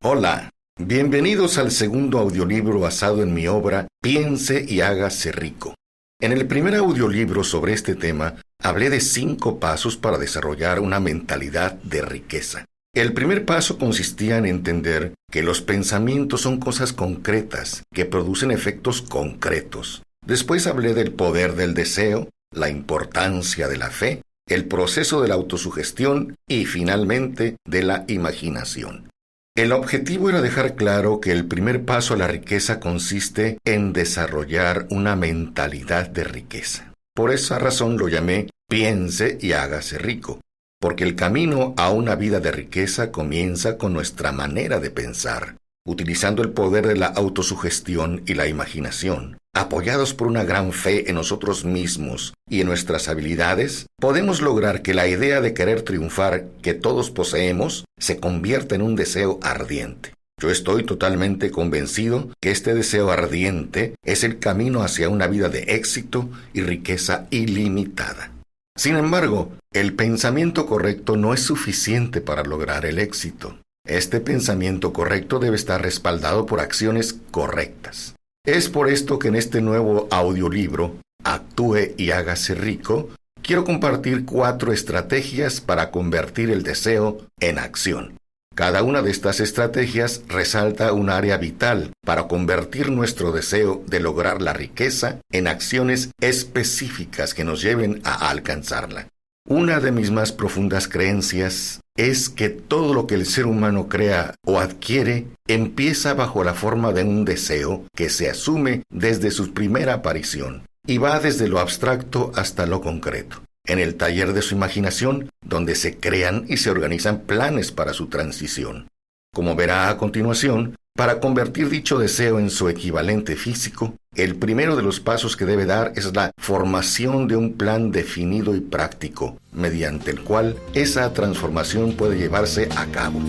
Hola, bienvenidos al segundo audiolibro basado en mi obra Piense y hágase rico. En el primer audiolibro sobre este tema, hablé de 5 pasos para desarrollar una mentalidad de riqueza. El primer paso consistía en entender que los pensamientos son cosas concretas que producen efectos concretos. Después hablé del poder del deseo, la importancia de la fe, el proceso de la autosugestión y finalmente de la imaginación. El objetivo era dejar claro que el primer paso a la riqueza consiste en desarrollar una mentalidad de riqueza. Por esa razón lo llamé Piense y hágase rico, porque el camino a una vida de riqueza comienza con nuestra manera de pensar, utilizando el poder de la autosugestión y la imaginación. Apoyados por una gran fe en nosotros mismos y en nuestras habilidades, podemos lograr que la idea de querer triunfar que todos poseemos se convierta en un deseo ardiente. Yo estoy totalmente convencido que este deseo ardiente es el camino hacia una vida de éxito y riqueza ilimitada. Sin embargo, el pensamiento correcto no es suficiente para lograr el éxito. Este pensamiento correcto debe estar respaldado por acciones correctas. Es por esto que en este nuevo audiolibro, Actúe y hágase rico, quiero compartir 4 estrategias para convertir el deseo en acción. Cada una de estas estrategias resalta un área vital para convertir nuestro deseo de lograr la riqueza en acciones específicas que nos lleven a alcanzarla. Una de mis más profundas creencias es que todo lo que el ser humano crea o adquiere empieza bajo la forma de un deseo que se asume desde su primera aparición y va desde lo abstracto hasta lo concreto. En el taller de su imaginación, donde se crean y se organizan planes para su transición. Como verá a continuación, para convertir dicho deseo en su equivalente físico, el primero de los pasos que debe dar es la formación de un plan definido y práctico, mediante el cual esa transformación puede llevarse a cabo.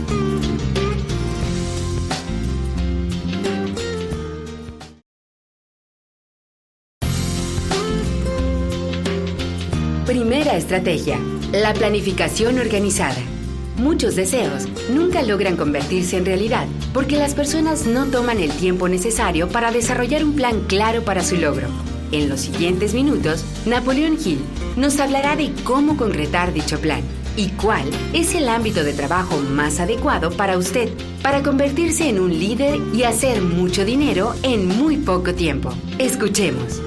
Primera estrategia: la planificación organizada. Muchos deseos nunca logran convertirse en realidad porque las personas no toman el tiempo necesario para desarrollar un plan claro para su logro. En los siguientes minutos, Napoleón Hill nos hablará de cómo concretar dicho plan y cuál es el ámbito de trabajo más adecuado para usted para convertirse en un líder y hacer mucho dinero en muy poco tiempo. Escuchemos.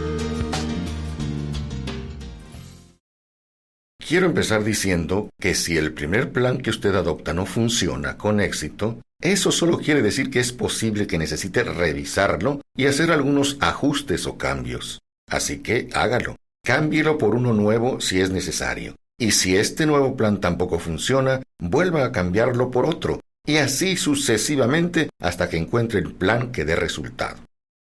Quiero empezar diciendo que si el primer plan que usted adopta no funciona con éxito, eso solo quiere decir que es posible que necesite revisarlo y hacer algunos ajustes o cambios. Así que hágalo. Cámbielo por uno nuevo si es necesario. Y si este nuevo plan tampoco funciona, vuelva a cambiarlo por otro. Y así sucesivamente hasta que encuentre el plan que dé resultado.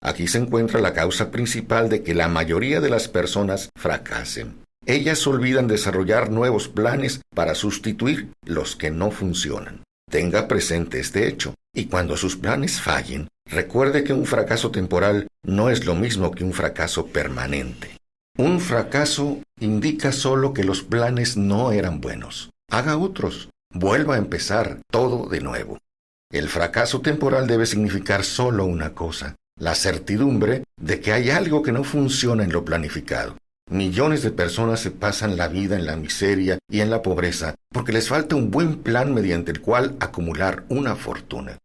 Aquí se encuentra la causa principal de que la mayoría de las personas fracasen. Ellas olvidan desarrollar nuevos planes para sustituir los que no funcionan. Tenga presente este hecho, y cuando sus planes fallen, recuerde que un fracaso temporal no es lo mismo que un fracaso permanente. Un fracaso indica solo que los planes no eran buenos. Haga otros. Vuelva a empezar todo de nuevo. El fracaso temporal debe significar solo una cosa: la certidumbre de que hay algo que no funciona en lo planificado. Millones de personas se pasan la vida en la miseria y en la pobreza porque les falta un buen plan mediante el cual acumular una fortuna.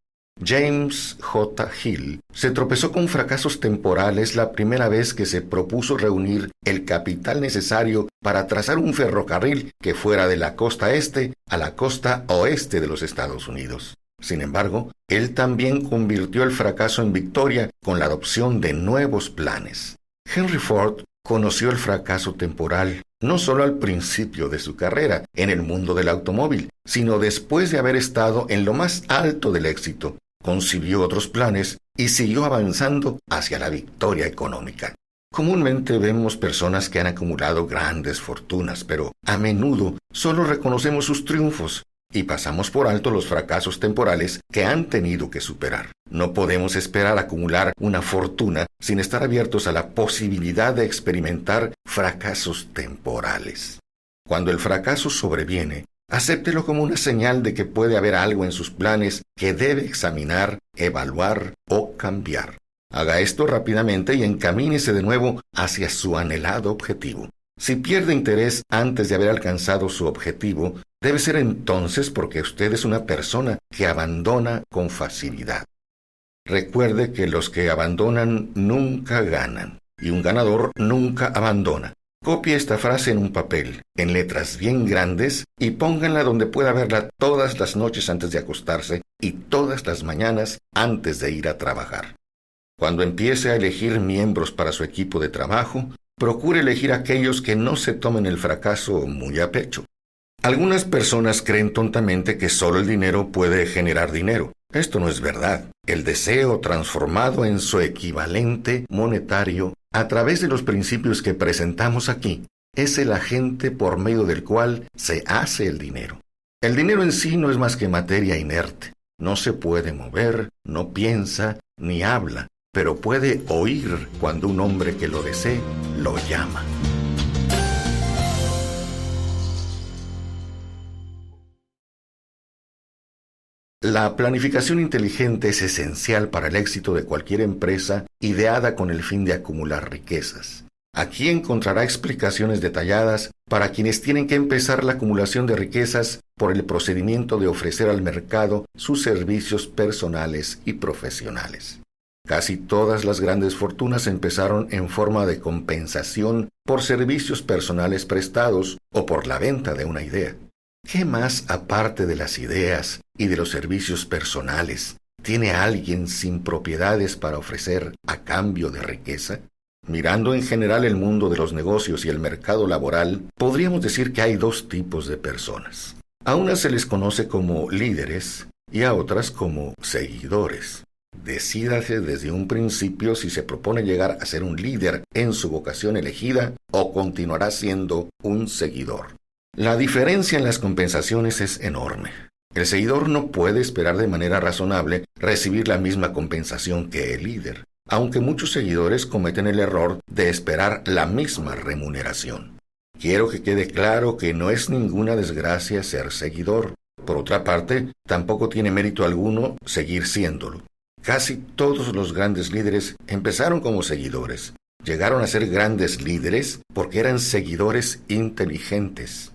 James J. Hill se tropezó con fracasos temporales la primera vez que se propuso reunir el capital necesario para trazar un ferrocarril que fuera de la costa este a la costa oeste de los Estados Unidos. Sin embargo, él también convirtió el fracaso en victoria con la adopción de nuevos planes. Henry Ford conoció el fracaso temporal no solo al principio de su carrera en el mundo del automóvil, sino después de haber estado en lo más alto del éxito. Concibió otros planes y siguió avanzando hacia la victoria económica. Comúnmente vemos personas que han acumulado grandes fortunas, pero a menudo solo reconocemos sus triunfos y pasamos por alto los fracasos temporales que han tenido que superar. No podemos esperar acumular una fortuna sin estar abiertos a la posibilidad de experimentar fracasos temporales. Cuando el fracaso sobreviene, acéptelo como una señal de que puede haber algo en sus planes que debe examinar, evaluar o cambiar. Haga esto rápidamente y encamínese de nuevo hacia su anhelado objetivo. Si pierde interés antes de haber alcanzado su objetivo, debe ser entonces porque usted es una persona que abandona con facilidad. Recuerde que los que abandonan nunca ganan, y un ganador nunca abandona. Copie esta frase en un papel, en letras bien grandes, y pónganla donde pueda verla todas las noches antes de acostarse y todas las mañanas antes de ir a trabajar. Cuando empiece a elegir miembros para su equipo de trabajo, procure elegir aquellos que no se tomen el fracaso muy a pecho. Algunas personas creen tontamente que solo el dinero puede generar dinero. Esto no es verdad. El deseo transformado en su equivalente monetario a través de los principios que presentamos aquí es el agente por medio del cual se hace el dinero. El dinero en sí no es más que materia inerte. No se puede mover, no piensa, ni habla, pero puede oír cuando un hombre que lo desee lo llama. La planificación inteligente es esencial para el éxito de cualquier empresa ideada con el fin de acumular riquezas. Aquí encontrará explicaciones detalladas para quienes tienen que empezar la acumulación de riquezas por el procedimiento de ofrecer al mercado sus servicios personales y profesionales. Casi todas las grandes fortunas empezaron en forma de compensación por servicios personales prestados o por la venta de una idea. ¿Qué más aparte de las ideas y de los servicios personales tiene alguien sin propiedades para ofrecer a cambio de riqueza? Mirando en general el mundo de los negocios y el mercado laboral, podríamos decir que hay dos tipos de personas. A unas se les conoce como líderes y a otras como seguidores. Decídase desde un principio si se propone llegar a ser un líder en su vocación elegida o continuará siendo un seguidor. La diferencia en las compensaciones es enorme. El seguidor no puede esperar de manera razonable recibir la misma compensación que el líder, aunque muchos seguidores cometen el error de esperar la misma remuneración. Quiero que quede claro que no es ninguna desgracia ser seguidor. Por otra parte, tampoco tiene mérito alguno seguir siéndolo. Casi todos los grandes líderes empezaron como seguidores. Llegaron a ser grandes líderes porque eran seguidores inteligentes.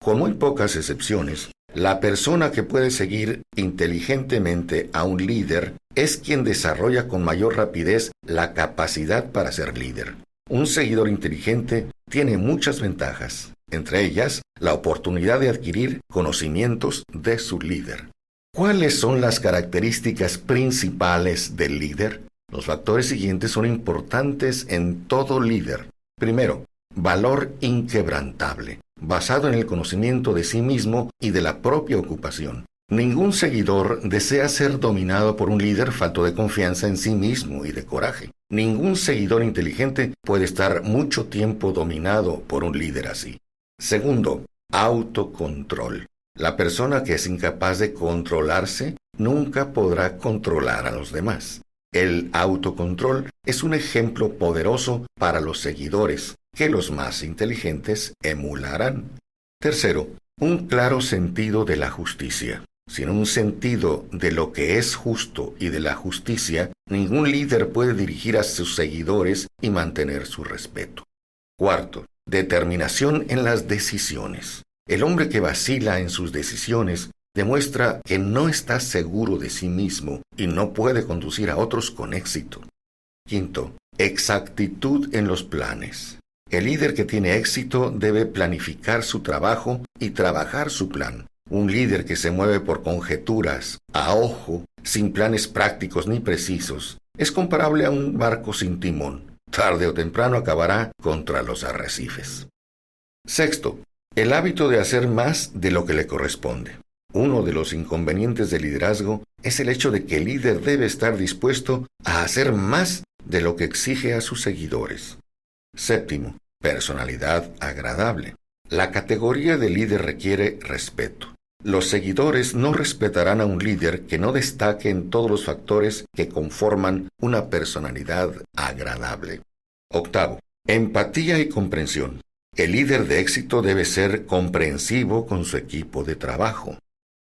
Con muy pocas excepciones, la persona que puede seguir inteligentemente a un líder es quien desarrolla con mayor rapidez la capacidad para ser líder. Un seguidor inteligente tiene muchas ventajas, entre ellas la oportunidad de adquirir conocimientos de su líder. ¿Cuáles son las características principales del líder? Los factores siguientes son importantes en todo líder. Primero, valor inquebrantable, basado en el conocimiento de sí mismo y de la propia ocupación. Ningún seguidor desea ser dominado por un líder falto de confianza en sí mismo y de coraje. Ningún seguidor inteligente puede estar mucho tiempo dominado por un líder así. Segundo, autocontrol. La persona que es incapaz de controlarse nunca podrá controlar a los demás. El autocontrol es un ejemplo poderoso para los seguidores, que los más inteligentes emularán. Tercero, un claro sentido de la justicia. Sin un sentido de lo que es justo y de la justicia, ningún líder puede dirigir a sus seguidores y mantener su respeto. Cuarto, determinación en las decisiones. El hombre que vacila en sus decisiones demuestra que no está seguro de sí mismo y no puede conducir a otros con éxito. Quinto, exactitud en los planes. El líder que tiene éxito debe planificar su trabajo y trabajar su plan. Un líder que se mueve por conjeturas, a ojo, sin planes prácticos ni precisos, es comparable a un barco sin timón. Tarde o temprano acabará contra los arrecifes. Sexto, el hábito de hacer más de lo que le corresponde. Uno de los inconvenientes del liderazgo es el hecho de que el líder debe estar dispuesto a hacer más de lo que exige a sus seguidores. Séptimo, personalidad agradable. La categoría de líder requiere respeto. Los seguidores no respetarán a un líder que no destaque en todos los factores que conforman una personalidad agradable. Octavo, empatía y comprensión. El líder de éxito debe ser comprensivo con su equipo de trabajo.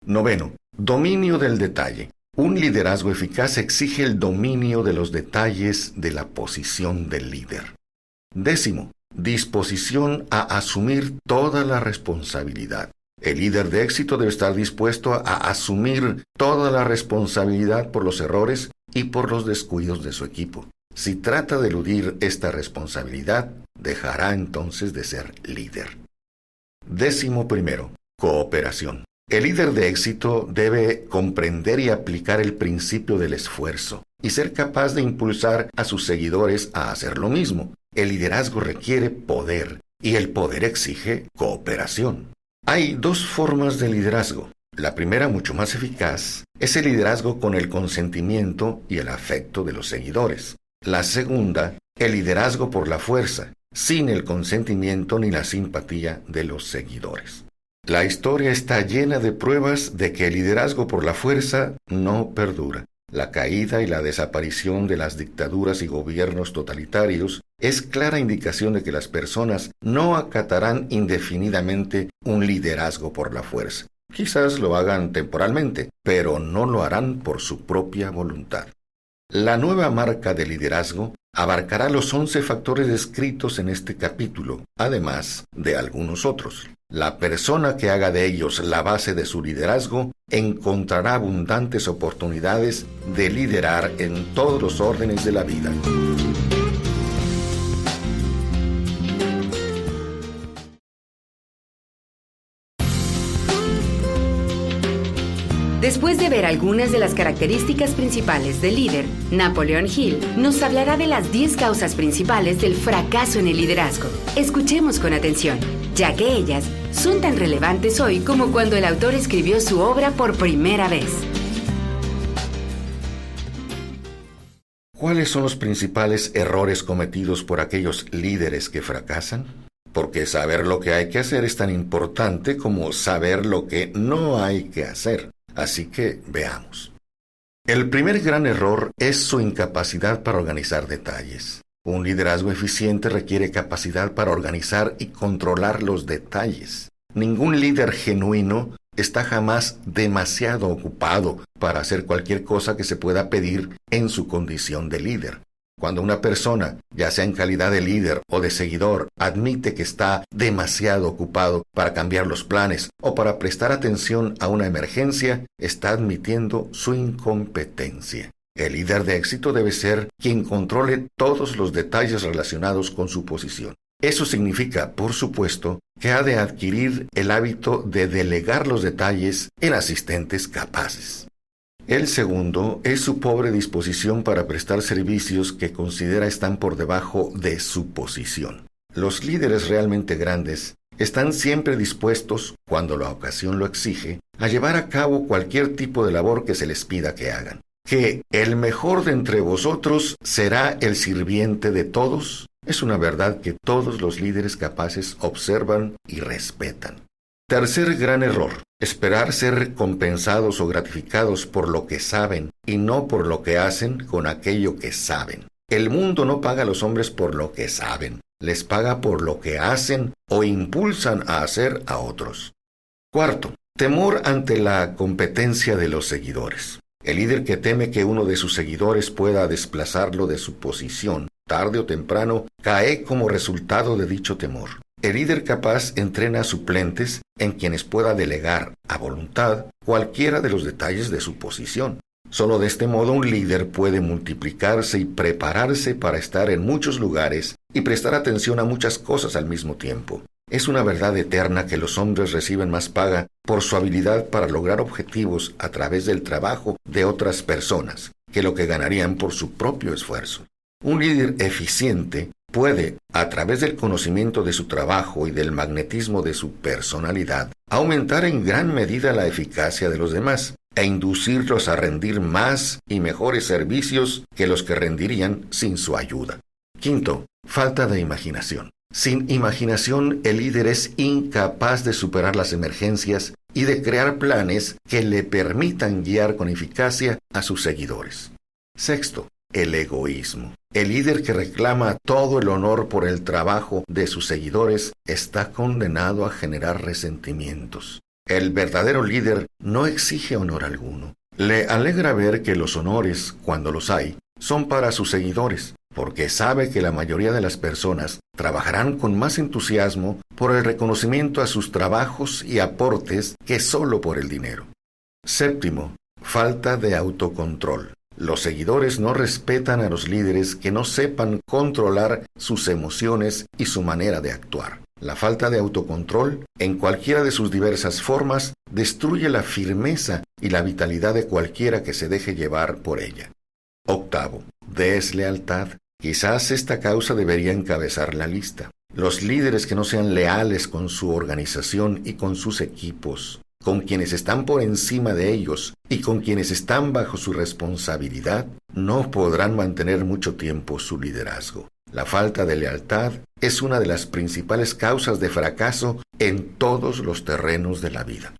Noveno, dominio del detalle. Un liderazgo eficaz exige el dominio de los detalles de la posición del líder. Décimo, disposición a asumir toda la responsabilidad. El líder de éxito debe estar dispuesto a asumir toda la responsabilidad por los errores y por los descuidos de su equipo. Si trata de eludir esta responsabilidad, dejará entonces de ser líder. Décimo primero, cooperación. El líder de éxito debe comprender y aplicar el principio del esfuerzo y ser capaz de impulsar a sus seguidores a hacer lo mismo. El liderazgo requiere poder y el poder exige cooperación. Hay dos formas de liderazgo. La primera, mucho más eficaz, es el liderazgo con el consentimiento y el afecto de los seguidores. La segunda, el liderazgo por la fuerza, sin el consentimiento ni la simpatía de los seguidores. La historia está llena de pruebas de que el liderazgo por la fuerza no perdura. La caída y la desaparición de las dictaduras y gobiernos totalitarios es clara indicación de que las personas no acatarán indefinidamente un liderazgo por la fuerza. Quizás lo hagan temporalmente, pero no lo harán por su propia voluntad. La nueva marca de liderazgo abarcará los 11 factores descritos en este capítulo, además de algunos otros. La persona que haga de ellos la base de su liderazgo encontrará abundantes oportunidades de liderar en todos los órdenes de la vida. Después de ver algunas de las características principales del líder, Napoleon Hill nos hablará de las 10 causas principales del fracaso en el liderazgo. Escuchemos con atención, ya que ellas son tan relevantes hoy como cuando el autor escribió su obra por primera vez. ¿Cuáles son los principales errores cometidos por aquellos líderes que fracasan? Porque saber lo que hay que hacer es tan importante como saber lo que no hay que hacer. Así que veamos. El primer gran error es su incapacidad para organizar detalles. Un liderazgo eficiente requiere capacidad para organizar y controlar los detalles. Ningún líder genuino está jamás demasiado ocupado para hacer cualquier cosa que se pueda pedir en su condición de líder. Cuando una persona, ya sea en calidad de líder o de seguidor, admite que está demasiado ocupado para cambiar los planes o para prestar atención a una emergencia, está admitiendo su incompetencia. El líder de éxito debe ser quien controle todos los detalles relacionados con su posición. Eso significa, por supuesto, que ha de adquirir el hábito de delegar los detalles en asistentes capaces. El segundo es su pobre disposición para prestar servicios que considera están por debajo de su posición. Los líderes realmente grandes están siempre dispuestos, cuando la ocasión lo exige, a llevar a cabo cualquier tipo de labor que se les pida que hagan. Que el mejor de entre vosotros será el sirviente de todos, es una verdad que todos los líderes capaces observan y respetan. Tercer gran error, esperar ser compensados o gratificados por lo que saben y no por lo que hacen con aquello que saben. El mundo no paga a los hombres por lo que saben, les paga por lo que hacen o impulsan a hacer a otros. Cuarto, temor ante la competencia de los seguidores. El líder que teme que uno de sus seguidores pueda desplazarlo de su posición, tarde o temprano, cae como resultado de dicho temor. El líder capaz entrena a suplentes en quienes pueda delegar a voluntad cualquiera de los detalles de su posición. Solo de este modo un líder puede multiplicarse y prepararse para estar en muchos lugares y prestar atención a muchas cosas al mismo tiempo. Es una verdad eterna que los hombres reciben más paga por su habilidad para lograr objetivos a través del trabajo de otras personas que lo que ganarían por su propio esfuerzo. Un líder eficiente puede, a través del conocimiento de su trabajo y del magnetismo de su personalidad, aumentar en gran medida la eficacia de los demás e inducirlos a rendir más y mejores servicios que los que rendirían sin su ayuda. Quinto, falta de imaginación. Sin imaginación, el líder es incapaz de superar las emergencias y de crear planes que le permitan guiar con eficacia a sus seguidores. Sexto, el egoísmo. El líder que reclama todo el honor por el trabajo de sus seguidores está condenado a generar resentimientos. El verdadero líder no exige honor alguno. Le alegra ver que los honores, cuando los hay, son para sus seguidores, porque sabe que la mayoría de las personas trabajarán con más entusiasmo por el reconocimiento a sus trabajos y aportes que solo por el dinero. Séptimo, falta de autocontrol. Los seguidores no respetan a los líderes que no sepan controlar sus emociones y su manera de actuar. La falta de autocontrol, en cualquiera de sus diversas formas, destruye la firmeza y la vitalidad de cualquiera que se deje llevar por ella. Octavo, deslealtad. Quizás esta causa debería encabezar la lista. Los líderes que no sean leales con su organización y con sus equipos, con quienes están por encima de ellos y con quienes están bajo su responsabilidad, no podrán mantener mucho tiempo su liderazgo. La falta de lealtad es una de las principales causas de fracaso en todos los terrenos de la vida.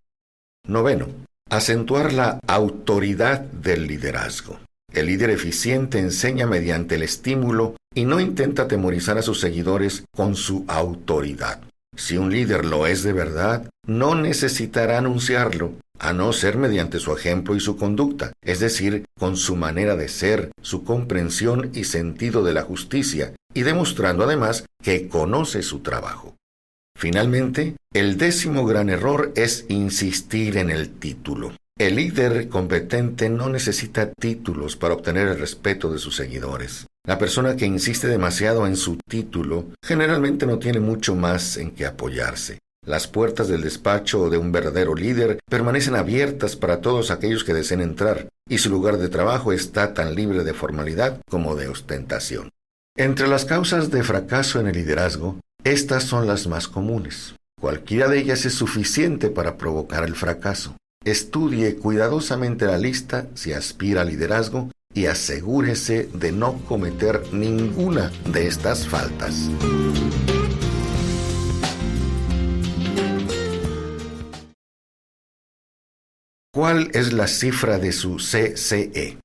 Noveno, acentuar la autoridad del liderazgo. El líder eficiente enseña mediante el estímulo y no intenta atemorizar a sus seguidores con su autoridad. Si un líder lo es de verdad, no necesitará anunciarlo, a no ser mediante su ejemplo y su conducta, es decir, con su manera de ser, su comprensión y sentido de la justicia, y demostrando además que conoce su trabajo. Finalmente, el 10º gran error es insistir en el título. El líder competente no necesita títulos para obtener el respeto de sus seguidores. La persona que insiste demasiado en su título generalmente no tiene mucho más en que apoyarse. Las puertas del despacho de un verdadero líder permanecen abiertas para todos aquellos que deseen entrar, y su lugar de trabajo está tan libre de formalidad como de ostentación. Entre las causas de fracaso en el liderazgo, estas son las más comunes. Cualquiera de ellas es suficiente para provocar el fracaso. Estudie cuidadosamente la lista si aspira al liderazgo y asegúrese de no cometer ninguna de estas faltas. ¿Cuál es la cifra de su CCE?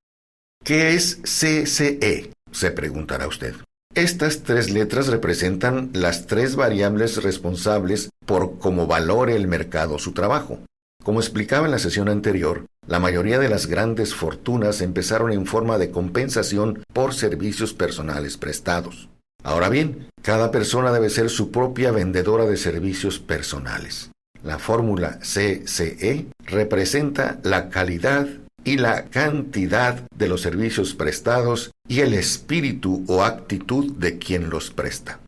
¿Qué es CCE?, se preguntará usted. Estas 3 letras representan las 3 variables responsables por cómo valore el mercado su trabajo. Como explicaba en la sesión anterior, la mayoría de las grandes fortunas empezaron en forma de compensación por servicios personales prestados. Ahora bien, cada persona debe ser su propia vendedora de servicios personales. La fórmula CCE representa la calidad y la cantidad de los servicios prestados y el espíritu o actitud de quien los presta.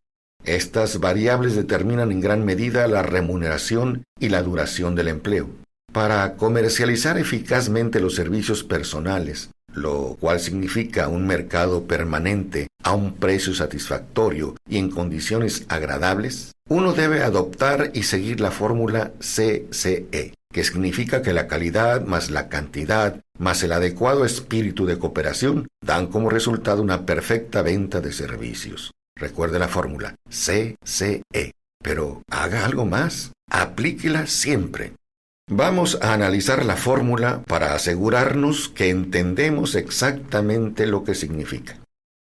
Estas variables determinan en gran medida la remuneración y la duración del empleo. Para comercializar eficazmente los servicios personales, lo cual significa un mercado permanente a un precio satisfactorio y en condiciones agradables, uno debe adoptar y seguir la fórmula CCE, que significa que la calidad más la cantidad más el adecuado espíritu de cooperación dan como resultado una perfecta venta de servicios. Recuerde la fórmula CCE, pero haga algo más, aplíquela siempre. Vamos a analizar la fórmula para asegurarnos que entendemos exactamente lo que significa.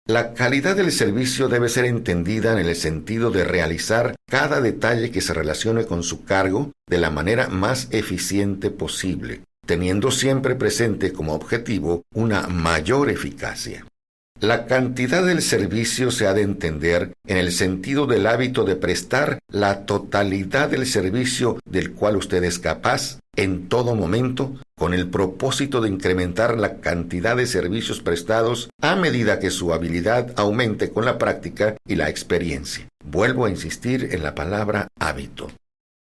La calidad del servicio debe ser entendida en el sentido de realizar cada detalle que se relacione con su cargo de la manera más eficiente posible, teniendo siempre presente como objetivo una mayor eficacia. La cantidad del servicio se ha de entender en el sentido del hábito de prestar la totalidad del servicio del cual usted es capaz en todo momento, con el propósito de incrementar la cantidad de servicios prestados a medida que su habilidad aumente con la práctica y la experiencia. Vuelvo a insistir en la palabra hábito.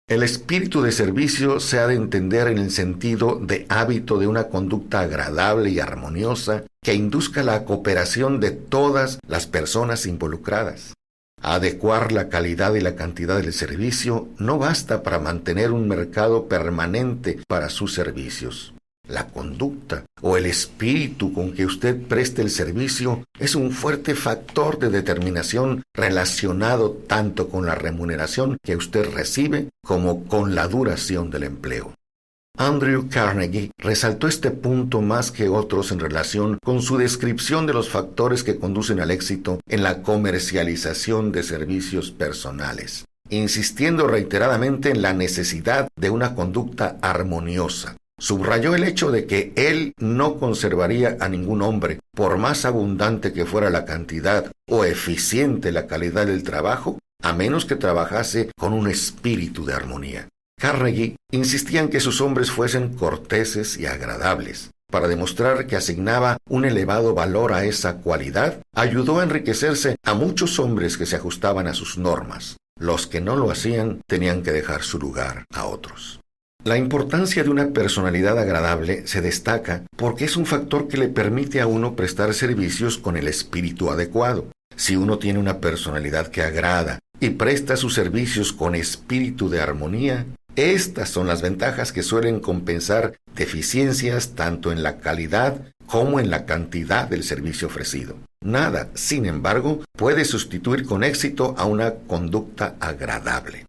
El espíritu de servicio se ha de entender en el sentido de hábito de una conducta agradable y armoniosa que induzca la cooperación de todas las personas involucradas. Adecuar la calidad y la cantidad del servicio no basta para mantener un mercado permanente para sus servicios. la conducta o el espíritu con que usted preste el servicio es un fuerte factor de determinación relacionado tanto con la remuneración que usted recibe como con la duración del empleo. Andrew Carnegie resaltó este punto más que otros en relación con su descripción de los factores que conducen al éxito en la comercialización de servicios personales, insistiendo reiteradamente en la necesidad de una conducta armoniosa. Subrayó el hecho de que él no conservaría a ningún hombre, por más abundante que fuera la cantidad o eficiente la calidad del trabajo, a menos que trabajase con un espíritu de armonía. Carnegie insistía en que sus hombres fuesen corteses y agradables. Para demostrar que asignaba un elevado valor a esa cualidad, ayudó a enriquecerse a muchos hombres que se ajustaban a sus normas. Los que no lo hacían tenían que dejar su lugar a otros. La importancia de una personalidad agradable se destaca porque es un factor que le permite a uno prestar servicios con el espíritu adecuado. Si uno tiene una personalidad que agrada y presta sus servicios con espíritu de armonía, estas son las ventajas que suelen compensar deficiencias tanto en la calidad como en la cantidad del servicio ofrecido. Nada, sin embargo, puede sustituir con éxito a una conducta agradable.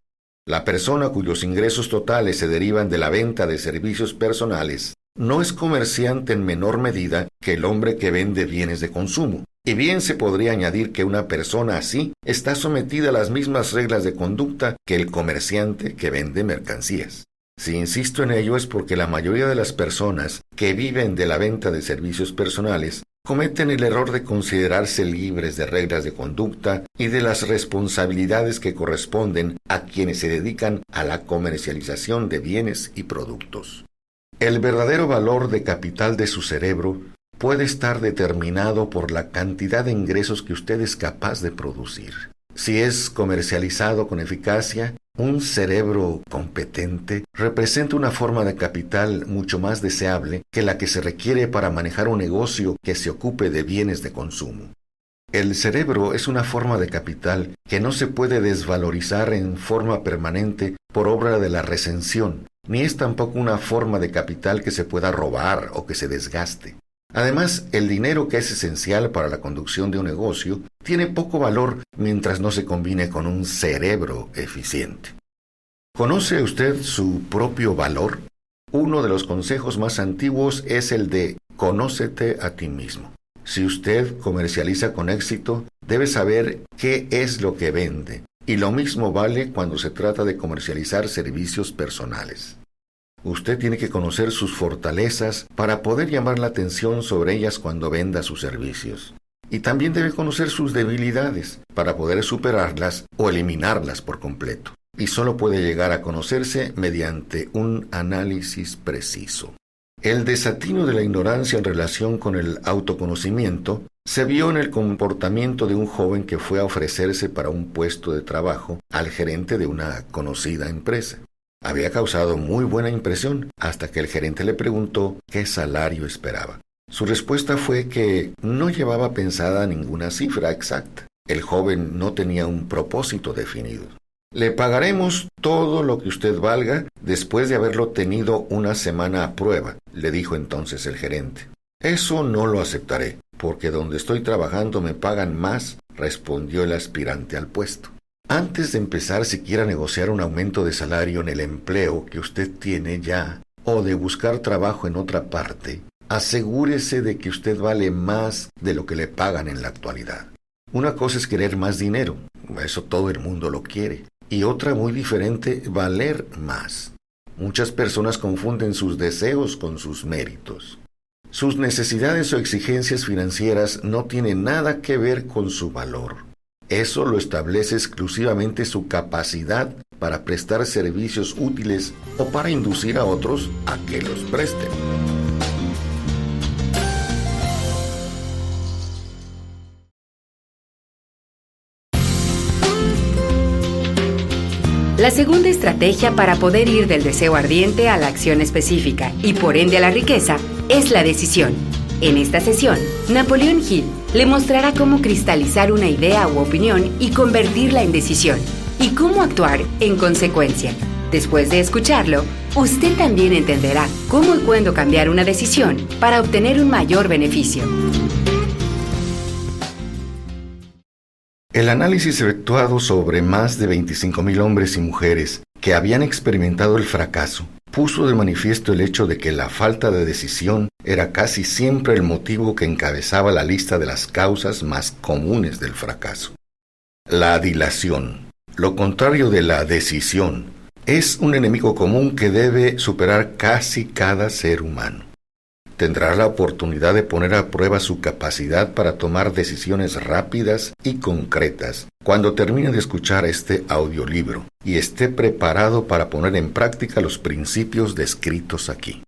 La persona cuyos ingresos totales se derivan de la venta de servicios personales no es comerciante en menor medida que el hombre que vende bienes de consumo. Y bien se podría añadir que una persona así está sometida a las mismas reglas de conducta que el comerciante que vende mercancías. Si insisto en ello es porque la mayoría de las personas que viven de la venta de servicios personales cometen el error de considerarse libres de reglas de conducta y de las responsabilidades que corresponden a quienes se dedican a la comercialización de bienes y productos. El verdadero valor de capital de su cerebro puede estar determinado por la cantidad de ingresos que usted es capaz de producir. Si es comercializado con eficacia, un cerebro competente representa una forma de capital mucho más deseable que la que se requiere para manejar un negocio que se ocupe de bienes de consumo. El cerebro es una forma de capital que no se puede desvalorizar en forma permanente por obra de la recensión, ni es tampoco una forma de capital que se pueda robar o que se desgaste. Además, el dinero, que es esencial para la conducción de un negocio, tiene poco valor mientras no se combine con un cerebro eficiente. ¿Conoce usted su propio valor? Uno de los consejos más antiguos es el de «conócete a ti mismo». Si usted comercializa con éxito, debe saber qué es lo que vende, y lo mismo vale cuando se trata de comercializar servicios personales. Usted tiene que conocer sus fortalezas para poder llamar la atención sobre ellas cuando venda sus servicios. Y también debe conocer sus debilidades para poder superarlas o eliminarlas por completo. Y solo puede llegar a conocerse mediante un análisis preciso. El desatino de la ignorancia en relación con el autoconocimiento se vio en el comportamiento de un joven que fue a ofrecerse para un puesto de trabajo al gerente de una conocida empresa. Había causado muy buena impresión hasta que el gerente le preguntó qué salario esperaba. Su respuesta fue que no llevaba pensada ninguna cifra exacta. El joven no tenía un propósito definido. «Le pagaremos todo lo que usted valga después de haberlo tenido una semana a prueba», le dijo entonces el gerente. «Eso no lo aceptaré, porque donde estoy trabajando me pagan más», respondió el aspirante al puesto. Antes de empezar siquiera a negociar un aumento de salario en el empleo que usted tiene ya, o de buscar trabajo en otra parte, asegúrese de que usted vale más de lo que le pagan en la actualidad. Una cosa es querer más dinero, eso todo el mundo lo quiere, y otra muy diferente, valer más. Muchas personas confunden sus deseos con sus méritos. Sus necesidades o exigencias financieras no tienen nada que ver con su valor. Eso lo establece exclusivamente su capacidad para prestar servicios útiles o para inducir a otros a que los presten. La segunda estrategia para poder ir del deseo ardiente a la acción específica y por ende a la riqueza es la decisión. En esta sesión, Napoleón Hill le mostrará cómo cristalizar una idea u opinión y convertirla en decisión, y cómo actuar en consecuencia. Después de escucharlo, usted también entenderá cómo y cuándo cambiar una decisión para obtener un mayor beneficio. El análisis efectuado sobre más de 25,000 hombres y mujeres que habían experimentado el fracaso puso de manifiesto el hecho de que la falta de decisión era casi siempre el motivo que encabezaba la lista de las causas más comunes del fracaso. La dilación, lo contrario de la decisión, es un enemigo común que debe superar casi cada ser humano. Tendrá la oportunidad de poner a prueba su capacidad para tomar decisiones rápidas y concretas cuando termine de escuchar este audiolibro y esté preparado para poner en práctica los principios descritos aquí.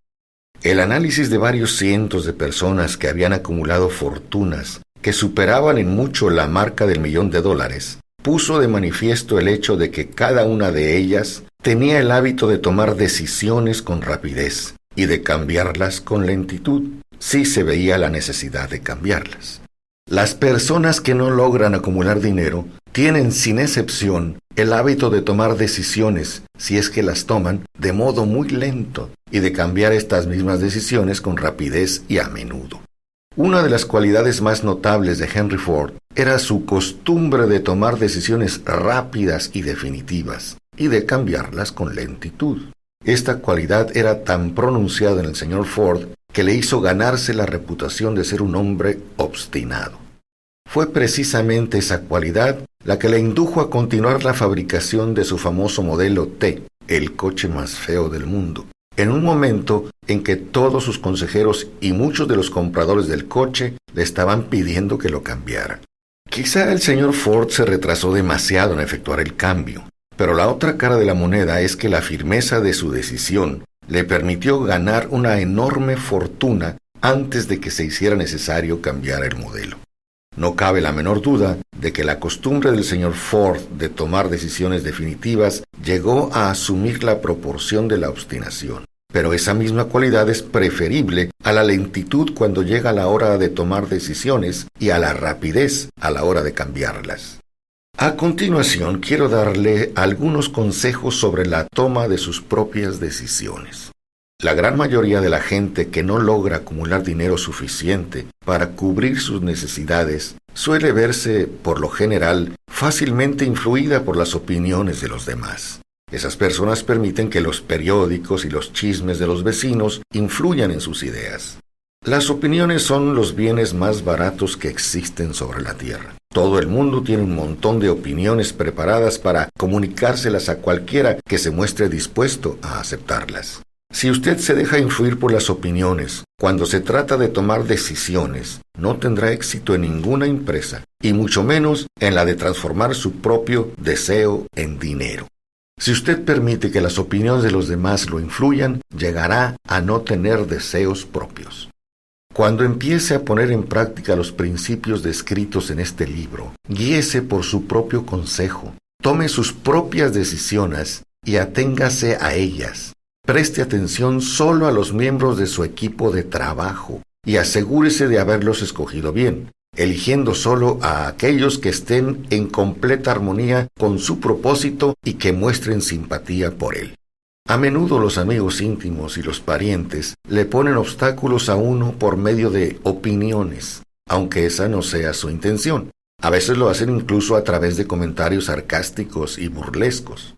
El análisis de varios cientos de personas que habían acumulado fortunas que superaban en mucho la marca del $1,000,000 puso de manifiesto el hecho de que cada una de ellas tenía el hábito de tomar decisiones con rapidez y de cambiarlas con lentitud, si se veía la necesidad de cambiarlas. Las personas que no logran acumular dinero tienen, sin excepción, el hábito de tomar decisiones, si es que las toman, de modo muy lento, y de cambiar estas mismas decisiones con rapidez y a menudo. Una de las cualidades más notables de Henry Ford era su costumbre de tomar decisiones rápidas y definitivas, y de cambiarlas con lentitud. Esta cualidad era tan pronunciada en el señor Ford que le hizo ganarse la reputación de ser un hombre obstinado. Fue precisamente esa cualidad la que le indujo a continuar la fabricación de su famoso modelo T, el coche más feo del mundo, en un momento en que todos sus consejeros y muchos de los compradores del coche le estaban pidiendo que lo cambiara. Quizá el señor Ford se retrasó demasiado en efectuar el cambio, pero la otra cara de la moneda es que la firmeza de su decisión le permitió ganar una enorme fortuna antes de que se hiciera necesario cambiar el modelo. No cabe la menor duda de que la costumbre del señor Ford de tomar decisiones definitivas llegó a asumir la proporción de la obstinación. Pero esa misma cualidad es preferible a la lentitud cuando llega la hora de tomar decisiones y a la rapidez a la hora de cambiarlas. A continuación, quiero darle algunos consejos sobre la toma de sus propias decisiones. La gran mayoría de la gente que no logra acumular dinero suficiente para cubrir sus necesidades suele verse, por lo general, fácilmente influida por las opiniones de los demás. Esas personas permiten que los periódicos y los chismes de los vecinos influyan en sus ideas. Las opiniones son los bienes más baratos que existen sobre la tierra. Todo el mundo tiene un montón de opiniones preparadas para comunicárselas a cualquiera que se muestre dispuesto a aceptarlas. Si usted se deja influir por las opiniones, cuando se trata de tomar decisiones, no tendrá éxito en ninguna empresa, y mucho menos en la de transformar su propio deseo en dinero. Si usted permite que las opiniones de los demás lo influyan, llegará a no tener deseos propios. Cuando empiece a poner en práctica los principios descritos en este libro, guíese por su propio consejo, tome sus propias decisiones y aténgase a ellas. Preste atención solo a los miembros de su equipo de trabajo y asegúrese de haberlos escogido bien, eligiendo solo a aquellos que estén en completa armonía con su propósito y que muestren simpatía por él. A menudo los amigos íntimos y los parientes le ponen obstáculos a uno por medio de opiniones, aunque esa no sea su intención. A veces lo hacen incluso a través de comentarios sarcásticos y burlescos.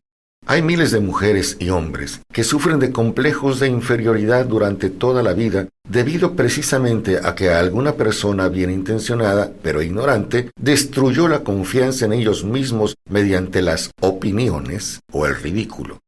Hay miles de mujeres y hombres que sufren de complejos de inferioridad durante toda la vida debido precisamente a que alguna persona bien intencionada, pero ignorante, destruyó la confianza en ellos mismos mediante las opiniones o el ridículo.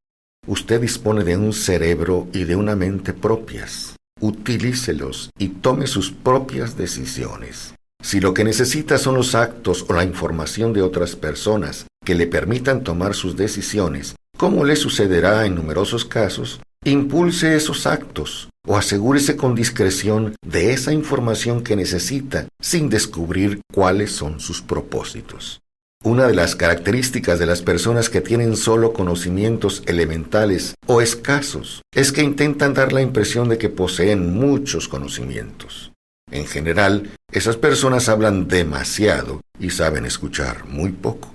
Usted dispone de un cerebro y de una mente propias. Utilícelos y tome sus propias decisiones. Si lo que necesita son los actos o la información de otras personas que le permitan tomar sus decisiones, como le sucederá en numerosos casos, impulse esos actos o asegúrese con discreción de esa información que necesita sin descubrir cuáles son sus propósitos. Una de las características de las personas que tienen solo conocimientos elementales o escasos es que intentan dar la impresión de que poseen muchos conocimientos. En general, esas personas hablan demasiado y saben escuchar muy poco.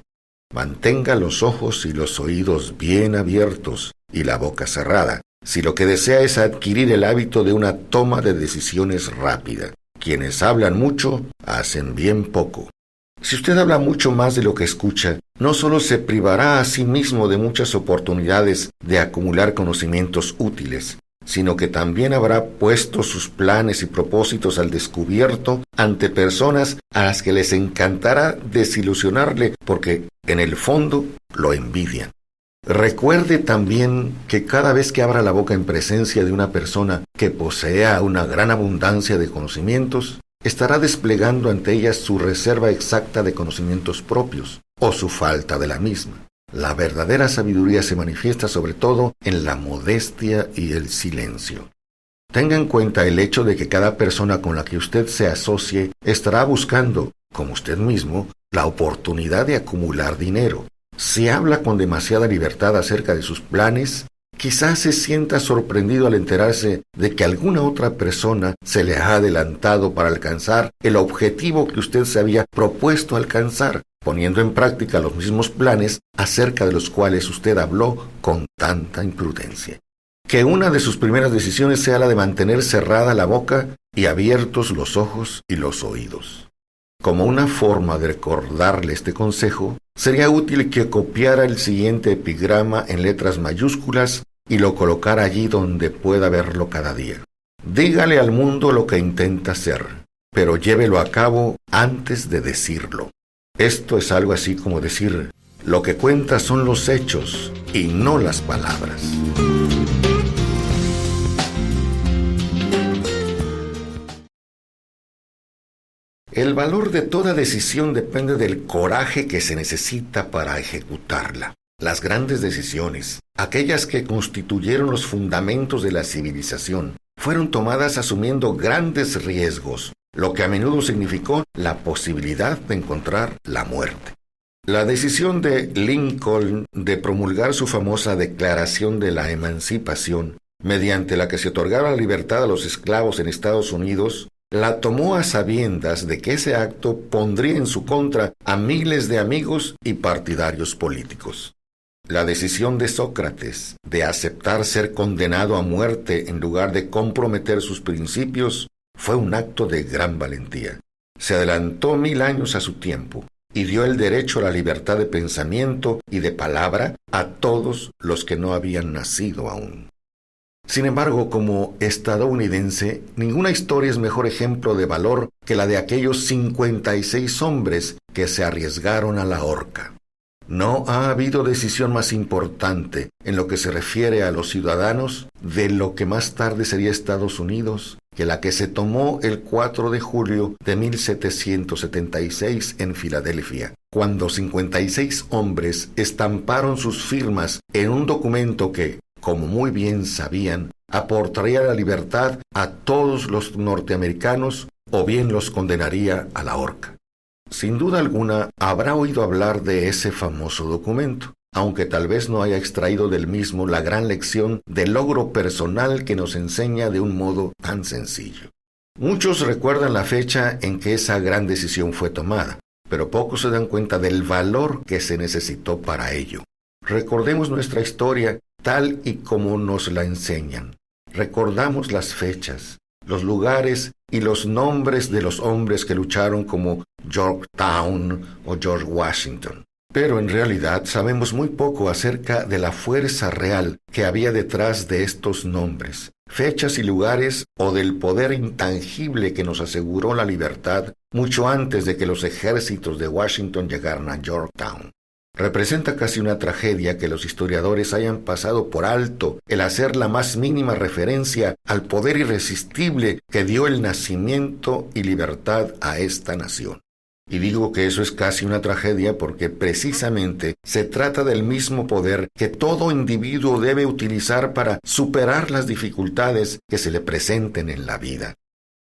Mantenga los ojos y los oídos bien abiertos y la boca cerrada si lo que desea es adquirir el hábito de una toma de decisiones rápida. Quienes hablan mucho, hacen bien poco. Si usted habla mucho más de lo que escucha, no solo se privará a sí mismo de muchas oportunidades de acumular conocimientos útiles, sino que también habrá puesto sus planes y propósitos al descubierto ante personas a las que les encantará desilusionarle porque, en el fondo, lo envidian. Recuerde también que cada vez que abra la boca en presencia de una persona que posea una gran abundancia de conocimientos, estará desplegando ante ella su reserva exacta de conocimientos propios, o su falta de la misma. La verdadera sabiduría se manifiesta sobre todo en la modestia y el silencio. Tenga en cuenta el hecho de que cada persona con la que usted se asocie estará buscando, como usted mismo, la oportunidad de acumular dinero. Si habla con demasiada libertad acerca de sus planes, quizás se sienta sorprendido al enterarse de que alguna otra persona se le ha adelantado para alcanzar el objetivo que usted se había propuesto alcanzar, poniendo en práctica los mismos planes acerca de los cuales usted habló con tanta imprudencia. Que una de sus primeras decisiones sea la de mantener cerrada la boca y abiertos los ojos y los oídos. Como una forma de recordarle este consejo, sería útil que copiara el siguiente epigrama en letras mayúsculas y lo colocara allí donde pueda verlo cada día. Dígale al mundo lo que intenta hacer, pero llévelo a cabo antes de decirlo. Esto es algo así como decir, lo que cuenta son los hechos y no las palabras. El valor de toda decisión depende del coraje que se necesita para ejecutarla. Las grandes decisiones, aquellas que constituyeron los fundamentos de la civilización, fueron tomadas asumiendo grandes riesgos, lo que a menudo significó la posibilidad de encontrar la muerte. La decisión de Lincoln de promulgar su famosa Declaración de la Emancipación, mediante la que se otorgaba la libertad a los esclavos en Estados Unidos, la tomó a sabiendas de que ese acto pondría en su contra a miles de amigos y partidarios políticos. La decisión de Sócrates de aceptar ser condenado a muerte en lugar de comprometer sus principios fue un acto de gran valentía. Se adelantó 1000 años a su tiempo y dio el derecho a la libertad de pensamiento y de palabra a todos los que no habían nacido aún. Sin embargo, como estadounidense, ninguna historia es mejor ejemplo de valor que la de aquellos 56 hombres que se arriesgaron a la horca. No ha habido decisión más importante en lo que se refiere a los ciudadanos de lo que más tarde sería Estados Unidos que la que se tomó el 4 de julio de 1776 en Filadelfia, cuando 56 hombres estamparon sus firmas en un documento que, como muy bien sabían, aportaría la libertad a todos los norteamericanos o bien los condenaría a la horca. Sin duda alguna, habrá oído hablar de ese famoso documento, aunque tal vez no haya extraído del mismo la gran lección de logro personal que nos enseña de un modo tan sencillo. Muchos recuerdan la fecha en que esa gran decisión fue tomada, pero pocos se dan cuenta del valor que se necesitó para ello. Recordemos nuestra historia tal y como nos la enseñan. Recordamos las fechas, los lugares y los nombres de los hombres que lucharon como Yorktown o George Washington. Pero en realidad sabemos muy poco acerca de la fuerza real que había detrás de estos nombres, fechas y lugares o del poder intangible que nos aseguró la libertad mucho antes de que los ejércitos de Washington llegaran a Yorktown. Representa casi una tragedia que los historiadores hayan pasado por alto el hacer la más mínima referencia al poder irresistible que dio el nacimiento y libertad a esta nación. Y digo que eso es casi una tragedia porque precisamente se trata del mismo poder que todo individuo debe utilizar para superar las dificultades que se le presenten en la vida.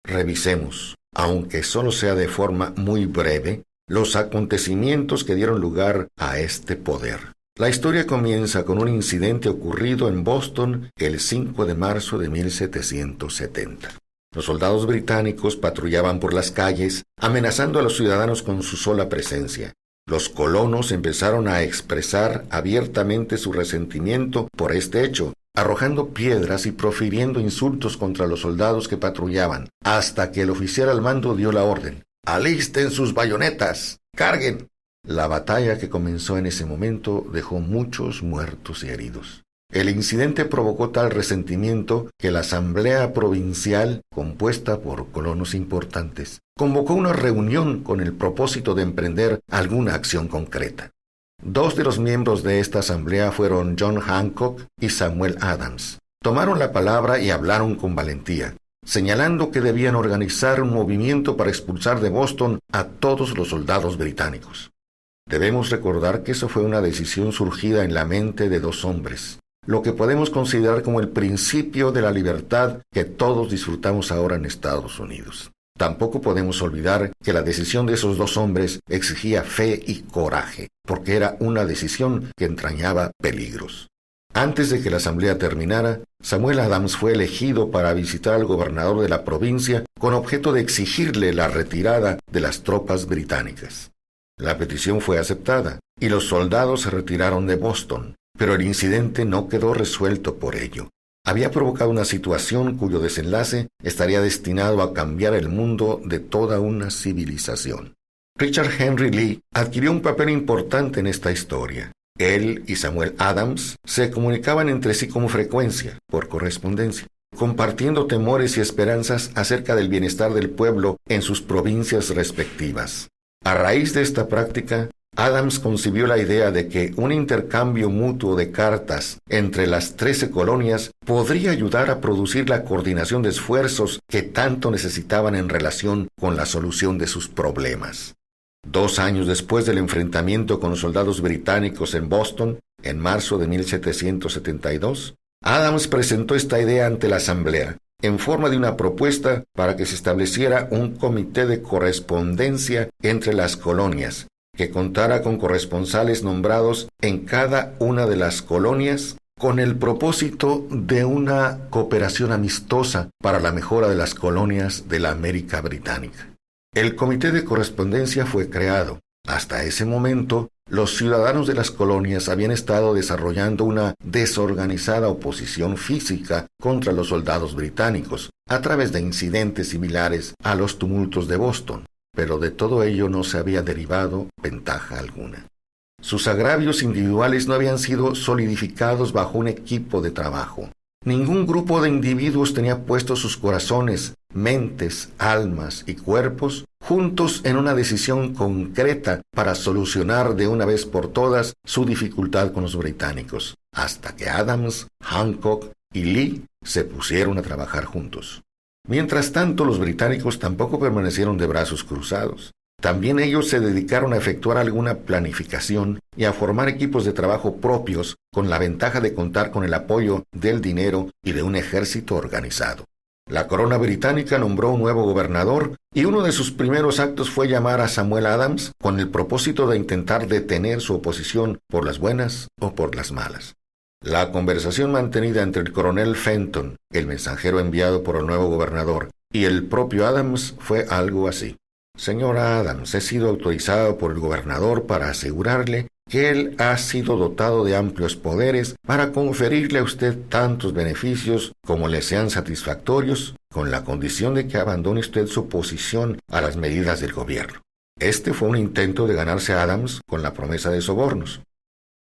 Revisemos, aunque solo sea de forma muy breve, los acontecimientos que dieron lugar a este poder. La historia comienza con un incidente ocurrido en Boston el 5 de marzo de 1770. Los soldados británicos patrullaban por las calles, amenazando a los ciudadanos con su sola presencia. Los colonos empezaron a expresar abiertamente su resentimiento por este hecho, arrojando piedras y profiriendo insultos contra los soldados que patrullaban, hasta que el oficial al mando dio la orden: «¡Alisten sus bayonetas! ¡Carguen!». La batalla que comenzó en ese momento dejó muchos muertos y heridos. El incidente provocó tal resentimiento que la Asamblea Provincial, compuesta por colonos importantes, convocó una reunión con el propósito de emprender alguna acción concreta. Dos de los miembros de esta asamblea fueron John Hancock y Samuel Adams. Tomaron la palabra y hablaron con valentía, señalando que debían organizar un movimiento para expulsar de Boston a todos los soldados británicos. Debemos recordar que eso fue una decisión surgida en la mente de dos hombres, lo que podemos considerar como el principio de la libertad que todos disfrutamos ahora en Estados Unidos. Tampoco podemos olvidar que la decisión de esos dos hombres exigía fe y coraje, porque era una decisión que entrañaba peligros. Antes de que la asamblea terminara, Samuel Adams fue elegido para visitar al gobernador de la provincia con objeto de exigirle la retirada de las tropas británicas. La petición fue aceptada y los soldados se retiraron de Boston, pero el incidente no quedó resuelto por ello. Había provocado una situación cuyo desenlace estaría destinado a cambiar el mundo de toda una civilización. Richard Henry Lee adquirió un papel importante en esta historia. Él y Samuel Adams se comunicaban entre sí con frecuencia, por correspondencia, compartiendo temores y esperanzas acerca del bienestar del pueblo en sus provincias respectivas. A raíz de esta práctica, Adams concibió la idea de que un intercambio mutuo de cartas entre las 13 colonias podría ayudar a producir la coordinación de esfuerzos que tanto necesitaban en relación con la solución de sus problemas. 2 años después del enfrentamiento con los soldados británicos en Boston, en marzo de 1772, Adams presentó esta idea ante la Asamblea, en forma de una propuesta para que se estableciera un comité de correspondencia entre las colonias, que contara con corresponsales nombrados en cada una de las colonias con el propósito de una cooperación amistosa para la mejora de las colonias de la América Británica. El comité de correspondencia fue creado. Hasta ese momento, los ciudadanos de las colonias habían estado desarrollando una desorganizada oposición física contra los soldados británicos a través de incidentes similares a los tumultos de Boston. Pero de todo ello no se había derivado ventaja alguna. Sus agravios individuales no habían sido solidificados bajo un equipo de trabajo. Ningún grupo de individuos tenía puestos sus corazones, mentes, almas y cuerpos juntos en una decisión concreta para solucionar de una vez por todas su dificultad con los británicos, hasta que Adams, Hancock y Lee se pusieron a trabajar juntos. Mientras tanto, los británicos tampoco permanecieron de brazos cruzados. También ellos se dedicaron a efectuar alguna planificación y a formar equipos de trabajo propios con la ventaja de contar con el apoyo del dinero y de un ejército organizado. La corona británica nombró un nuevo gobernador y uno de sus primeros actos fue llamar a Samuel Adams con el propósito de intentar detener su oposición por las buenas o por las malas. La conversación mantenida entre el coronel Fenton, el mensajero enviado por el nuevo gobernador, y el propio Adams fue algo así: «Señor Adams, he sido autorizado por el gobernador para asegurarle que él ha sido dotado de amplios poderes para conferirle a usted tantos beneficios como le sean satisfactorios, con la condición de que abandone usted su oposición a las medidas del gobierno». Este fue un intento de ganarse a Adams con la promesa de sobornos.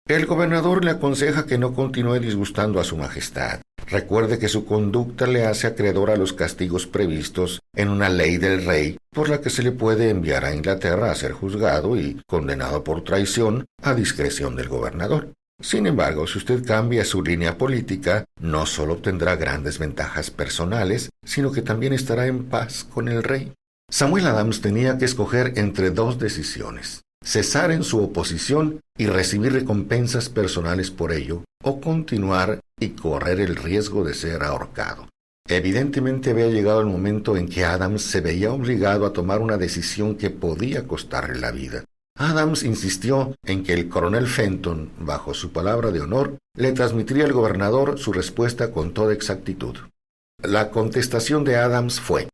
El gobernador le aconseja que no continúe disgustando a su majestad. Recuerde que su conducta le hace acreedor a los castigos previstos en una ley del rey, por la que se le puede enviar a Inglaterra a ser juzgado y condenado por traición a discreción del gobernador. Sin embargo, si usted cambia su línea política, no solo obtendrá grandes ventajas personales, sino que también estará en paz con el rey. Samuel Adams tenía que escoger entre dos decisiones: cesar en su oposición y recibir recompensas personales por ello, o continuar y correr el riesgo de ser ahorcado. Evidentemente había llegado el momento en que Adams se veía obligado a tomar una decisión que podía costarle la vida. Adams insistió en que el coronel Fenton, bajo su palabra de honor, le transmitiría al gobernador su respuesta con toda exactitud. La contestación de Adams fue: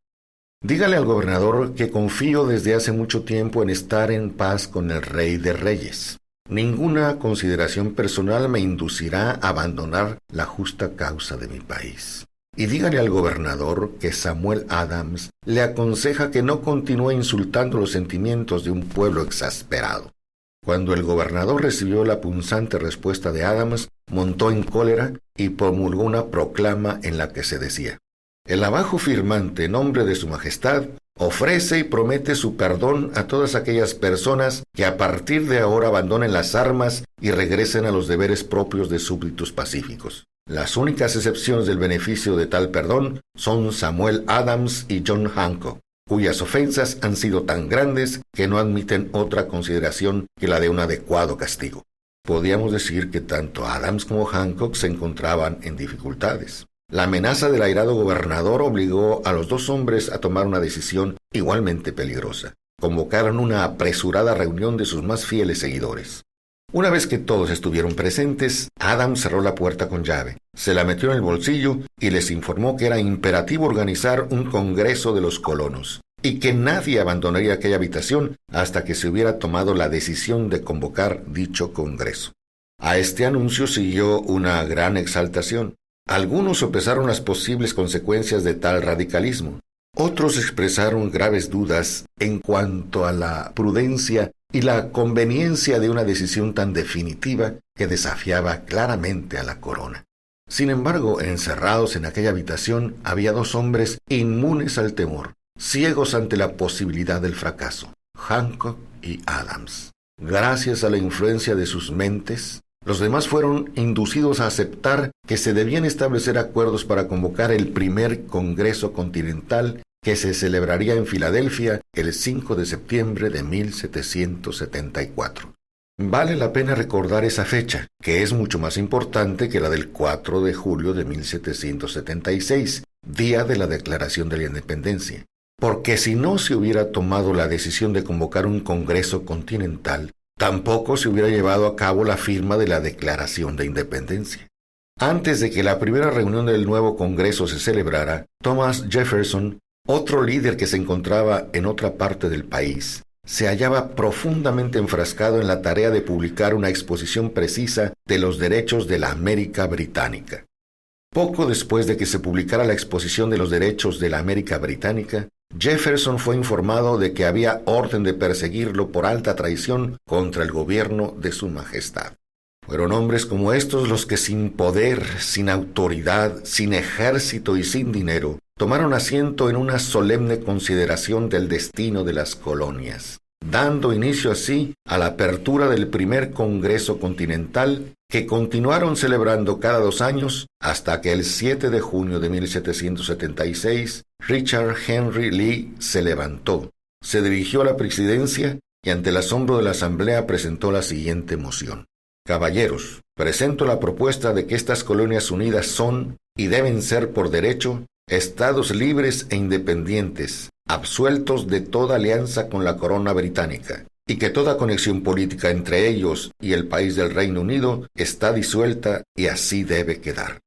«Dígale al gobernador que confío desde hace mucho tiempo en estar en paz con el Rey de Reyes. Ninguna consideración personal me inducirá a abandonar la justa causa de mi país. Y dígale al gobernador que Samuel Adams le aconseja que no continúe insultando los sentimientos de un pueblo exasperado. Cuando el gobernador recibió la punzante respuesta de Adams, montó en cólera y promulgó una proclama en la que se decía: el abajo firmante, en nombre de su majestad, ofrece y promete su perdón a todas aquellas personas que a partir de ahora abandonen las armas y regresen a los deberes propios de súbditos pacíficos. Las únicas excepciones del beneficio de tal perdón son Samuel Adams y John Hancock, cuyas ofensas han sido tan grandes que no admiten otra consideración que la de un adecuado castigo. Podíamos decir que tanto Adams como Hancock se encontraban en dificultades. La amenaza del airado gobernador obligó a los dos hombres a tomar una decisión igualmente peligrosa. Convocaron una apresurada reunión de sus más fieles seguidores. Una vez que todos estuvieron presentes, Adams cerró la puerta con llave, se la metió en el bolsillo y les informó que era imperativo organizar un congreso de los colonos y que nadie abandonaría aquella habitación hasta que se hubiera tomado la decisión de convocar dicho congreso. A este anuncio siguió una gran exaltación. Algunos sopesaron las posibles consecuencias de tal radicalismo. Otros expresaron graves dudas en cuanto a la prudencia y la conveniencia de una decisión tan definitiva que desafiaba claramente a la corona. Sin embargo, encerrados en aquella habitación había dos hombres inmunes al temor, ciegos ante la posibilidad del fracaso: Hancock y Adams. Gracias a la influencia de sus mentes, los demás fueron inducidos a aceptar que se debían establecer acuerdos para convocar el primer Congreso Continental que se celebraría en Filadelfia el 5 de septiembre de 1774. Vale la pena recordar esa fecha, que es mucho más importante que la del 4 de julio de 1776, día de la Declaración de la Independencia. Porque si no se hubiera tomado la decisión de convocar un Congreso Continental, tampoco se hubiera llevado a cabo la firma de la Declaración de Independencia. Antes de que la primera reunión del nuevo Congreso se celebrara, Thomas Jefferson, otro líder que se encontraba en otra parte del país, se hallaba profundamente enfrascado en la tarea de publicar una exposición precisa de los derechos de la América Británica. Poco después de que se publicara la exposición de los derechos de la América Británica, Jefferson fue informado de que había orden de perseguirlo por alta traición contra el gobierno de su majestad. Fueron hombres como estos los que sin poder, sin autoridad, sin ejército y sin dinero, tomaron asiento en una solemne consideración del destino de las colonias, dando inicio así a la apertura del primer Congreso Continental, que continuaron celebrando cada 2 años hasta que el 7 de junio de 1776 Richard Henry Lee se levantó, se dirigió a la presidencia y ante el asombro de la asamblea presentó la siguiente moción: Caballeros, presento la propuesta de que estas colonias unidas son y deben ser por derecho estados libres e independientes, absueltos de toda alianza con la corona británica, y que toda conexión política entre ellos y el país del Reino Unido está disuelta y así debe quedar.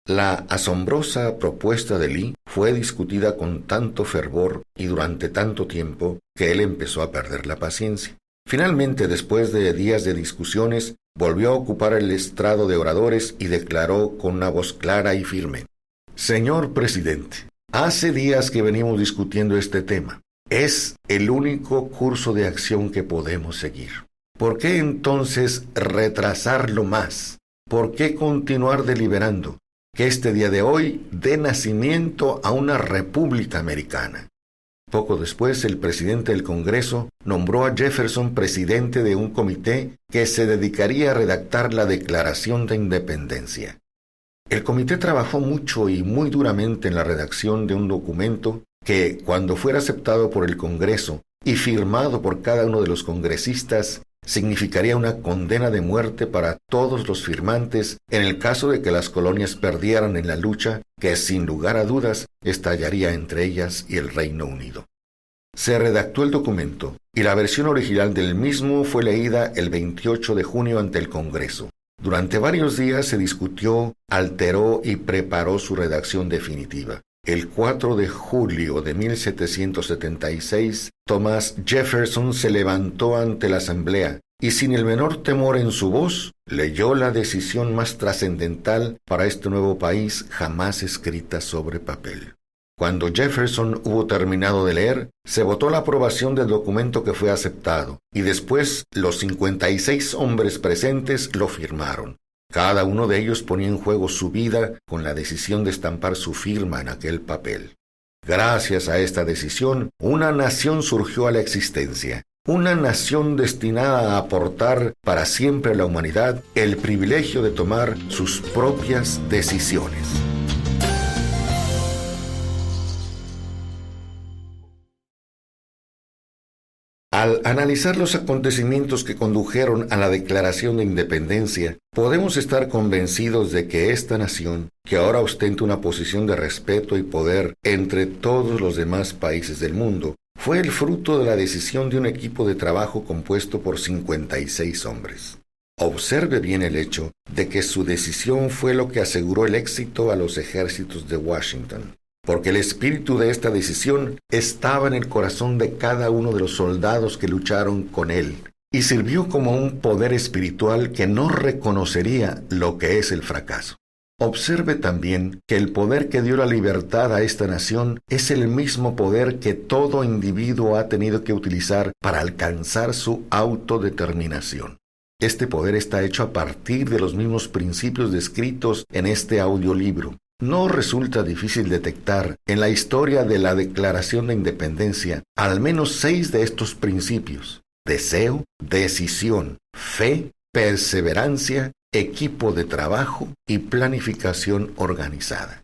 La asombrosa propuesta de Lee fue discutida con tanto fervor y durante tanto tiempo que él empezó a perder la paciencia. Finalmente, después de días de discusiones, volvió a ocupar el estrado de oradores y declaró con una voz clara y firme: Señor presidente, hace días que venimos discutiendo este tema. Es el único curso de acción que podemos seguir. ¿Por qué entonces retrasarlo más? ¿Por qué continuar deliberando? Que este día de hoy dé nacimiento a una república americana. Poco después, el presidente del Congreso nombró a Jefferson presidente de un comité que se dedicaría a redactar la Declaración de Independencia. El comité trabajó mucho y muy duramente en la redacción de un documento que, cuando fuera aceptado por el Congreso y firmado por cada uno de los congresistas, significaría una condena de muerte para todos los firmantes en el caso de que las colonias perdieran en la lucha que, sin lugar a dudas, estallaría entre ellas y el Reino Unido. Se redactó el documento y la versión original del mismo fue leída el 28 de junio ante el Congreso. Durante varios días se discutió, alteró y preparó su redacción definitiva. El 4 de julio de 1776, Thomas Jefferson se levantó ante la asamblea y sin el menor temor en su voz, leyó la decisión más trascendental para este nuevo país jamás escrita sobre papel. Cuando Jefferson hubo terminado de leer, se votó la aprobación del documento que fue aceptado, y después los 56 hombres presentes lo firmaron. Cada uno de ellos ponía en juego su vida con la decisión de estampar su firma en aquel papel. Gracias a esta decisión, una nación surgió a la existencia. Una nación destinada a aportar para siempre a la humanidad el privilegio de tomar sus propias decisiones. Al analizar los acontecimientos que condujeron a la Declaración de Independencia, podemos estar convencidos de que esta nación, que ahora ostenta una posición de respeto y poder entre todos los demás países del mundo, fue el fruto de la decisión de un equipo de trabajo compuesto por 56 hombres. Observe bien el hecho de que su decisión fue lo que aseguró el éxito a los ejércitos de Washington, porque el espíritu de esta decisión estaba en el corazón de cada uno de los soldados que lucharon con él, y sirvió como un poder espiritual que no reconocería lo que es el fracaso. Observe también que el poder que dio la libertad a esta nación es el mismo poder que todo individuo ha tenido que utilizar para alcanzar su autodeterminación. Este poder está hecho a partir de los mismos principios descritos en este audiolibro. No resulta difícil detectar en la historia de la Declaración de Independencia al menos 6 de estos principios: deseo, decisión, fe, perseverancia, equipo de trabajo y planificación organizada.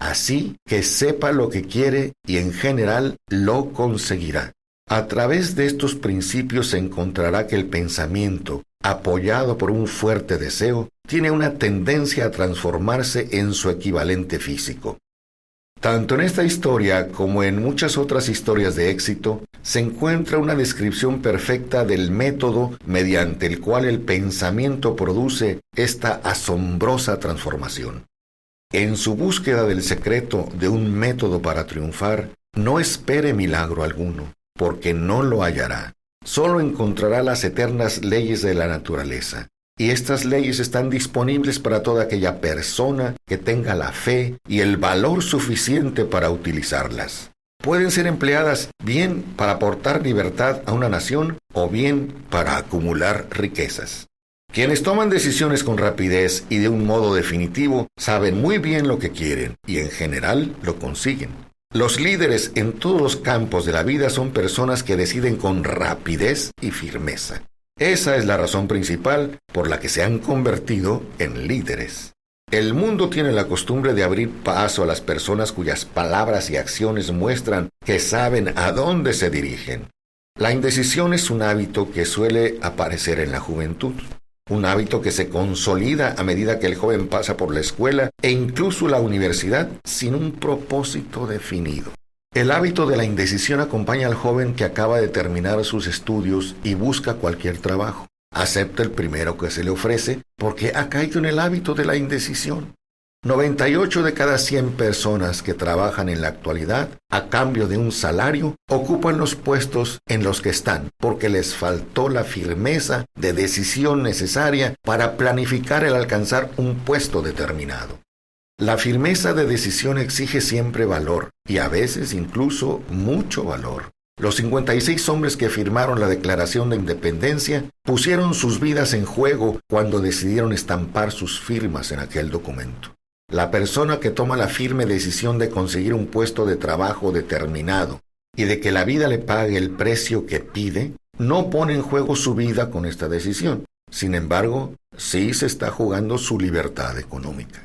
Así que sepa lo que quiere y en general lo conseguirá. A través de estos principios se encontrará que el pensamiento, apoyado por un fuerte deseo, tiene una tendencia a transformarse en su equivalente físico. Tanto en esta historia como en muchas otras historias de éxito, se encuentra una descripción perfecta del método mediante el cual el pensamiento produce esta asombrosa transformación. En su búsqueda del secreto de un método para triunfar, no espere milagro alguno, porque no lo hallará. Solo encontrará las eternas leyes de la naturaleza. Y estas leyes están disponibles para toda aquella persona que tenga la fe y el valor suficiente para utilizarlas. Pueden ser empleadas bien para aportar libertad a una nación o bien para acumular riquezas. Quienes toman decisiones con rapidez y de un modo definitivo saben muy bien lo que quieren y en general lo consiguen. Los líderes en todos los campos de la vida son personas que deciden con rapidez y firmeza. Esa es la razón principal por la que se han convertido en líderes. El mundo tiene la costumbre de abrir paso a las personas cuyas palabras y acciones muestran que saben a dónde se dirigen. La indecisión es un hábito que suele aparecer en la juventud. Un hábito que se consolida a medida que el joven pasa por la escuela e incluso la universidad sin un propósito definido. El hábito de la indecisión acompaña al joven que acaba de terminar sus estudios y busca cualquier trabajo. Acepta el primero que se le ofrece porque ha caído en el hábito de la indecisión. 98 de cada 100 personas que trabajan en la actualidad a cambio de un salario ocupan los puestos en los que están porque les faltó la firmeza de decisión necesaria para planificar el alcanzar un puesto determinado. La firmeza de decisión exige siempre valor, y a veces incluso mucho valor. Los 56 hombres que firmaron la Declaración de Independencia pusieron sus vidas en juego cuando decidieron estampar sus firmas en aquel documento. La persona que toma la firme decisión de conseguir un puesto de trabajo determinado y de que la vida le pague el precio que pide, no pone en juego su vida con esta decisión. Sin embargo, sí se está jugando su libertad económica.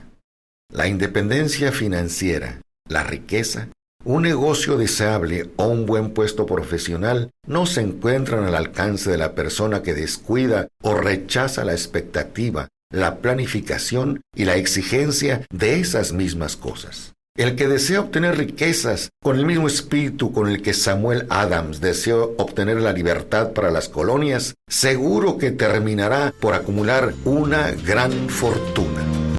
La independencia financiera, la riqueza, un negocio deseable o un buen puesto profesional no se encuentran al alcance de la persona que descuida o rechaza la expectativa, la planificación y la exigencia de esas mismas cosas. El que desea obtener riquezas con el mismo espíritu con el que Samuel Adams deseó obtener la libertad para las colonias, seguro que terminará por acumular una gran fortuna.